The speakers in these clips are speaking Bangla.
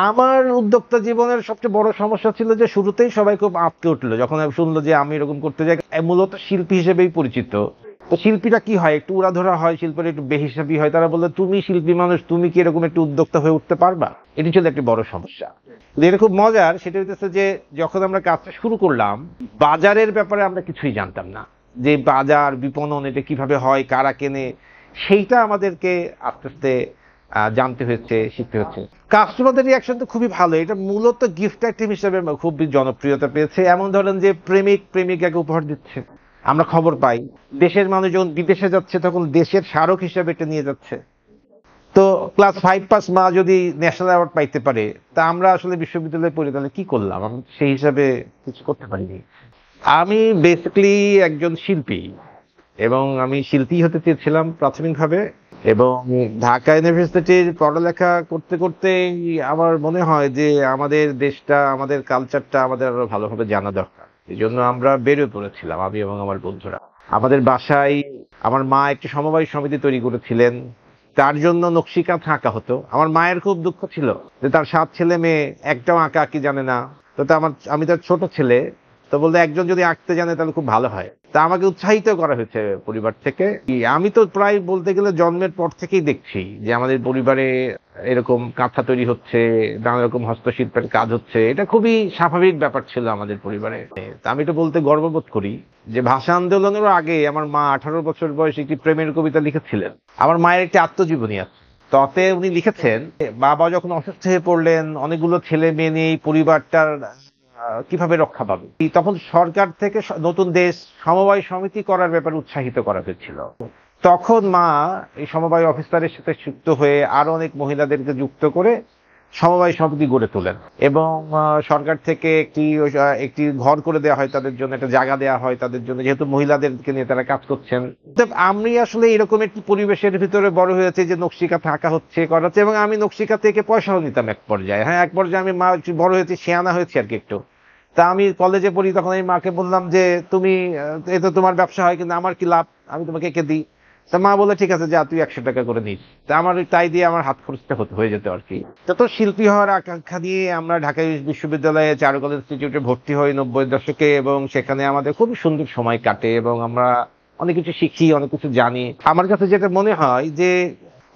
আমার উদ্যোক্তা জীবনের সবচেয়ে বড় সমস্যা ছিল যে শুরুতেই সবাই খুব আঁতকে উঠলো যখন আমি শুনলো যে আমি এরকম করতে যাই। মূলত শিল্পী হিসেবেই পরিচিত। তো শিল্পীরা কি হয়, একটু উড়াধরা হয়, শিল্পীরা একটু বেহিসাবি হয়। তারা বললো তুমি শিল্পী মানুষ, তুমি কি এরকম একটু উদ্যোক্তা হয়ে উঠতে পারবা? এটি ছিল একটি বড় সমস্যা। যেটা খুব মজার সেটা হইতেছে যে যখন আমরা কাজটা শুরু করলাম, বাজারের ব্যাপারে আমরা কিছুই জানতাম না। যে বাজার বিপণন এটা কিভাবে হয়, কারা কেনে, সেইটা আমাদেরকে আস্তে আস্তে জানতে হয়েছে, শিখতে হচ্ছে। কাস্টমারদের রিয়াকশন তো খুবই ভালো। এটা মূলত গিফট আইটেম হিসেবে খুব জনপ্রিয়তা পেয়েছে। এমন ধরেন যে প্রেমিক প্রেমিকাকে উপহার দিচ্ছে, আমরা খবর পাই। দেশের মানুষ যখন বিদেশে যাচ্ছে তখন দেশের স্মারক হিসেবে এটা নিয়ে যাচ্ছে। তো ক্লাস 5 পাস মা যদি ন্যাশনাল অ্যাওয়ার্ড পাইতে পারে, তা আমরা আসলে বিশ্ববিদ্যালয়ে পড়ে তাহলে কি করলাম? আমরা সেই হিসাবে কিছু করতে পারিনি। আমি বেসিক্যালি একজন শিল্পী, এবং আমি শিল্পী হতে চেয়েছিলাম প্রাথমিকভাবে। এবং ঢাকা ইউনিভার্সিটির পড়ালেখা করতে করতে আমার মনে হয় যে আমাদের দেশটা, আমাদের কালচারটা আমাদের আরো ভালোভাবে জানা দরকার। এই জন্য আমরা বেরিয়ে পড়েছিলাম, আমি এবং আমার বন্ধুরা। আমাদের বাসায় আমার মা একটি সমবায় সমিতি তৈরি করেছিলেন। তার জন্য নকশিকাঁথ আঁকা হতো। আমার মায়ের খুব দুঃখ ছিল যে তার 7 ছেলে মেয়ে একটাও আঁকা আঁকি জানে না। তো আমি তার ছোট ছেলে। তো বলতে একজন যদি আঁকতে জানে তাহলে খুব ভালো হয়। তা আমাকে উৎসাহিত করা হয়েছে পরিবার থেকে। আমি তো প্রায় বলতে গেলে জন্মের পর থেকেই দেখছি যে আমাদের পরিবারে এরকম কাঁথা তৈরি হচ্ছে, নানা রকম হস্তশিল্পের কাজ হচ্ছে। এটা খুবই স্বাভাবিক ব্যাপার ছিল আমাদের পরিবারে। তা আমি তো বলতে গর্ববোধ করি যে ভাষা আন্দোলনেরও আগে আমার মা 18 বছর বয়সে একটি প্রেমের কবিতা লিখেছিলেন। আমার মায়ের একটি আত্মজীবনী আছে, তাতে উনি লিখেছেন বাবা যখন অসুস্থ হয়ে পড়লেন, অনেকগুলো ছেলে মেয়ে নিয়ে পরিবারটার কিভাবে রক্ষা পাবে, তখন সরকার থেকে নতুন দেশ সমবায় সমিতি করার ব্যাপারে উৎসাহিত করা হয়েছিল। তখন মা এই সমবায় অফিসারের সাথে যুক্ত হয়ে আরো অনেক মহিলাদেরকে যুক্ত করে সমবায় সমিতি গড়ে তোলেন। এবং সরকার থেকে একটি ঘর করে দেওয়া হয় তাদের জন্য, একটা জায়গা দেওয়া হয় তাদের জন্য, যেহেতু মহিলাদেরকে নিয়ে তারা কাজ করছেন। আমি আসলে এরকম একটি পরিবেশের ভিতরে বড় হয়েছে যে নকশিকাঁথা আঁকা হচ্ছে, করা হচ্ছে। এবং আমি নকশিকাঁথা থেকে পয়সাও নিতাম এক পর্যায়ে। হ্যাঁ, এক পর্যায়ে আমি মা একটু বড় হয়েছি, শেয়ানা হয়েছি আর কি একটু। তা আমি কলেজে পড়ি, তখন আমি মাকে বললাম যে তুমি এ তো তোমার ব্যবসা হয়, কিন্তু আমার কি লাভ, আমি তোমাকে এঁকে দিই। তা মা বলে ঠিক আছে, যা তুই 100 টাকা করে নিস। তা আমার তাই দিয়ে আমার হাত খরচটা হয়ে যেত আর কি। তো শিল্পী হওয়ার আকাঙ্ক্ষা নিয়ে আমরা ঢাকা বিশ্ববিদ্যালয়ে চারুকলা ইনস্টিটিউটে ভর্তি হই 90-এর দশকে, এবং সেখানে আমাদের খুবই সুন্দর সময় কাটে এবং আমরা অনেক কিছু শিখি, অনেক কিছু জানি। আমার কাছে যেটা মনে হয় যে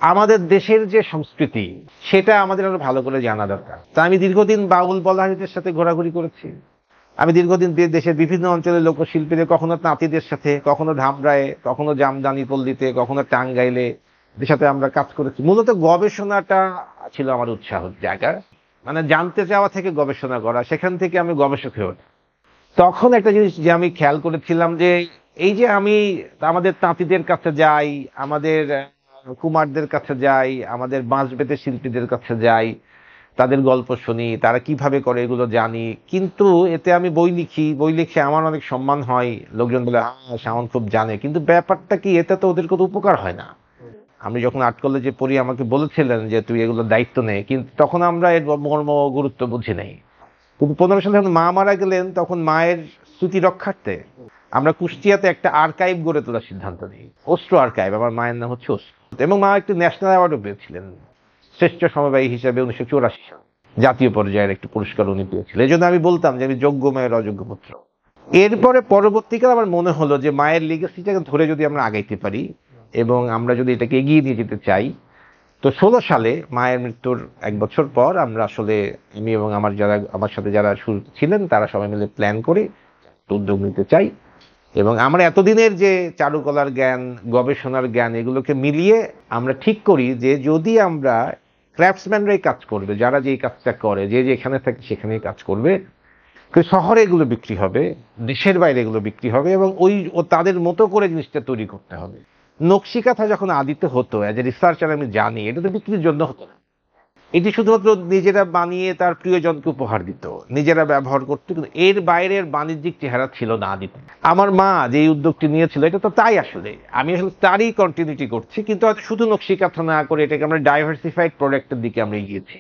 আমাদের দেশের যে সংস্কৃতি, সেটা আমাদের আরো ভালো করে জানা দরকার। তা আমি দীর্ঘদিন বাউল বলাহিদের সাথে ঘোরাঘুরি করেছি। আমি দীর্ঘদিন দেশের বিভিন্ন অঞ্চলের লোকশিল্পীদের, কখনো তাঁতিদের সাথে, কখনো ধামরায়ে, কখনো জামদানি পল্লীতে, কখনো টাঙ্গাইলে, এদের সাথে আমরা কাজ করেছি। মূলত গবেষণাটা ছিল আমার উৎসাহের জায়গা, মানে জানতে চাওয়া থেকে গবেষণা করা, সেখান থেকে আমি গবেষক হয়ে ওঠা। তখন একটা জিনিস যে আমি খেয়াল করেছিলাম যে এই যে আমি আমাদের তাঁতিদের কাছে যাই, আমাদের কুমারদের কাছে যাই, আমাদের বাঁশ বেতের শিল্পীদের কাছে যাই, তাদের গল্প শুনি, তারা কিভাবে করে এগুলো জানি। কিন্তু এতে আমি বই লিখি, বই লিখে আমার অনেক সম্মান হয়, লোকজন বলে হ্যাঁ শাওন খুব জানে। কিন্তু ব্যাপারটা কি, এতে তো ওদের কোনো উপকার হয় না। আমি যখন আর্ট কলেজে পড়ি আমাকে বলেছিলেন যে তুই এগুলো দায়িত্ব নে, কিন্তু তখন আমরা এর মর্ম গুরুত্ব বুঝি নাই। কিন্তু 15 সালে যখন মা মারা গেলেন, তখন মায়ের স্মৃতি রক্ষার্থে আমরা কুষ্টিয়াতে একটা আর্কাইভ গড়ে তোলার সিদ্ধান্ত নিই, অস্ত্র আর্কাইভ। আমার মায়ের নাম হচ্ছে অস্ত্র। এবং মা একটি ন্যাশনাল অ্যাওয়ার্ডও পেয়েছিলেন শ্রেষ্ঠ সমবায়ী হিসেবে 1984 সালে। জাতীয় পর্যায়ের একটি পুরস্কার উনি পেয়েছিলেন। এই জন্য আমি বলতাম যে আমি যোগ্য মায়ের অযোগ্য পুত্র। এরপরে পরবর্তীকালে আমার মনে হলো যে মায়ের লিগেসিটাকে ধরে যদি আমরা আগাইতে পারি এবং আমরা যদি এটাকে এগিয়ে নিয়ে যেতে চাই, তো 16 সালে মায়ের মৃত্যুর 1 বছর পর আমরা আসলে, আমি এবং আমার সাথে যারা শুরু ছিলেন তারা সবাই মিলে প্ল্যান করে উদ্যোগ নিতে চাই। এবং আমরা এতদিনের যে চারুকলার জ্ঞান, গবেষণার জ্ঞান, এগুলোকে মিলিয়ে আমরা ঠিক করি যে যদি আমরা ক্রাফটসম্যানরাই কাজ করবে, যারা যে কাজটা করে, যে যেখানে থাকে সেখানেই কাজ করবে, শহরে এগুলো বিক্রি হবে, দেশের বাইরে এগুলো বিক্রি হবে, এবং তাদের মতো করে জিনিসটা তৈরি করতে হবে। নকশিকাঁথা যখন আদিতে হতো, অ্যাজ এ রিসার্চার আমি জানি, এটা তো বিক্রির জন্য হতো না। এটি শুধুমাত্র নিজেরা বানিয়ে তার প্রিয়জনকে উপহার দিত, নিজেরা ব্যবহার করতো, কিন্তু এর বাইরের বাণিজ্যিক চেহারা ছিল না আদিতে। আমার মা যে উদ্যোগটি নিয়েছিল, এটা তো তাই। আসলে আমি তারই কন্টিনিউটি করছি, কিন্তু হয়তো শুধু নকশিকাঁথা না করে এটাকে আমরা ডাইভার্সিফাইড প্রোডাক্টের দিকে আমরা এগিয়েছি।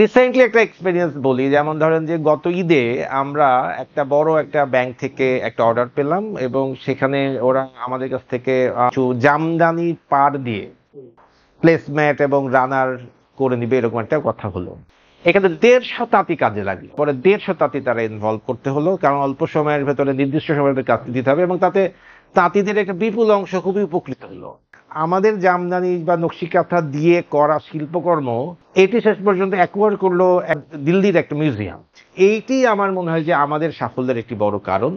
রিসেন্টলি একটা এক্সপিরিয়েন্স বলি, যেমন ধরেন যে গত ঈদে আমরা একটা বড় একটা ব্যাংক থেকে একটা অর্ডার পেলাম, এবং সেখানে ওরা আমাদের কাছ থেকে কিছু জামদানি পাড় দিয়ে প্লেসম্যাট এবং রানার করে নিবে, এরকম একটা কথা হলো। এখানে 150 তাঁতি কাজে লাগলো, পরে 150 তাঁতি তারা ইনভলভ করতে হলো, কারণ অল্প সময়ের ভেতরে নির্দিষ্ট সময়ের কাজ দিতে হবে, এবং তাতে তাঁতিদের একটা বিপুল অংশ খুবই উপকৃত হলো। আমাদের জামদানি বা নকশিকাঁথা দিয়ে করা শিল্পকর্ম এটি শেষ পর্যন্ত অ্যাকোয়ার করলো দিল্লির একটা মিউজিয়াম। এইটি আমার মনে হয় যে আমাদের সাফল্যের একটি বড় কারণ।